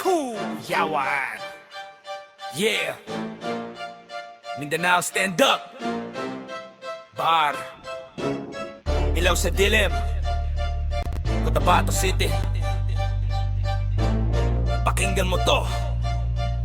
Cool, yawan. Yeah. Mindanao, stand up. Bar. Ilaw sa dilim. Cotabato City. Pakinggan mo to.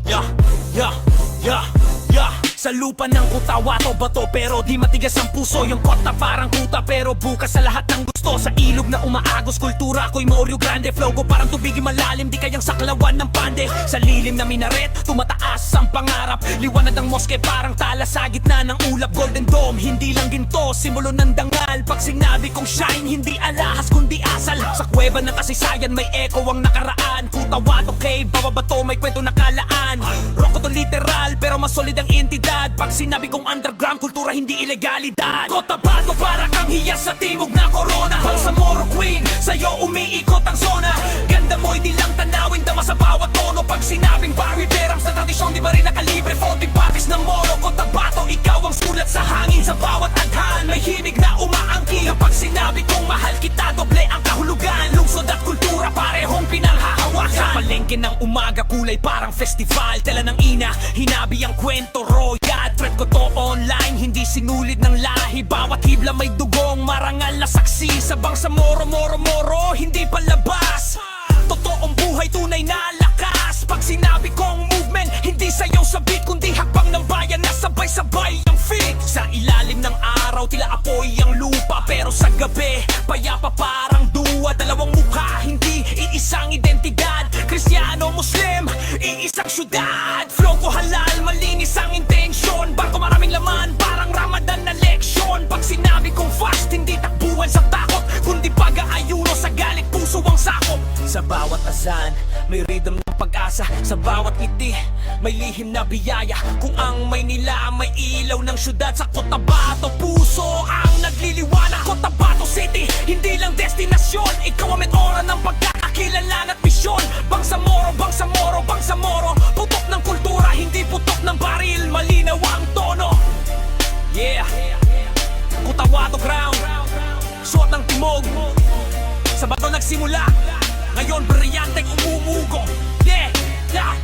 Yeah, yeah, yeah, yeah. Sa lupa ng Cotabato bato pero di matigas ang puso. Yung kota parang kuta pero bukas sa lahat ng gusto. Sa ilog na umaagos kultura ko'y Mario Grande. Flow ko parang tubigin malalim, di kayang saklawan ng pande. Sa lilim na minaret, tumataas ang pangarap. Liwanag ng moske parang tala sa gitna ng ulap. Golden Dome, hindi lang ginto, simbolo ng dangal. Pag sinabi kong shine, hindi alahas kundi asal. Sa kuweba ng kasaysayan may echo ang nakaraan. Cotabato cave, bababato may kwento nakalaan. Rock ko to literal pero mas solid ang entidad. Pag sinabi kong underground, kultura hindi ilegalidad. Cotabato para kang hiyas sa timog na corona. Bangsamoro Queen, sa'yo umiikot ang zona. Ganda mo'y di lang tanawin, dama sa bawat tono. Pag sinabing Barry Berang sa tradisyon, di ba rin nakalibre? 40 batis ng moro. Cotabato, ikaw ang sulat sa hangin. Sa bawat aghan, may himig na umaangkin. Kapag sinabi kong mahal kita, doble ang kahulugan. Lungsod at kultura, parehong pinanghahawakan. Sa palengke ng umaga, kulay parang festival. Tela ng ina, hinabi ang kwento royal. Thread ko to online, hindi sinulid ng lahi. Bawat hibla may dugong, marangal na saksi. Sa Bangsamoro, moro, hindi palabas. Totoong buhay, tunay na lakas. Pag sinabi kong movement, hindi sayaw sa beat, kundi hakbang ng bayan na sabay-sabay ang feet. Sa ilalim ng araw, tila apoy ang lupa. Pero sa gabi, payapa parang duwa. Dalawang mukha, hindi iisang identidad. Kristiyano, Muslim, iisang syudad. Flow ko halal, malinis ang intensyon. Barko maraming laman, parang Ramadan na leksyon. Pag sinabi kong fast, hindi takbuhan sa takot, kundi pag-aayuno sa galit puso ang sakop. Sa bawat azan, may rhythm ng pag-asa. Sa bawat ngiti, may lihim na biyaya. Kung ang Maynila, may ilaw ng syudad. Sa Cotabato, puso ang nagliliwanag. Cotabato City, hindi lang destinasyon. Ikaw ang metora ng pagkakakilanlan at misyon. Bangsamoro, Bangsamoro, Bangsamoro. Putok ng kultura, hindi putok ng baril. Malinaw ang tono. Yeah, Cotabato ground, suot ng timog. Sa bato nagsimula, ngayon brilyanteng umumugo. Yeah, yeah.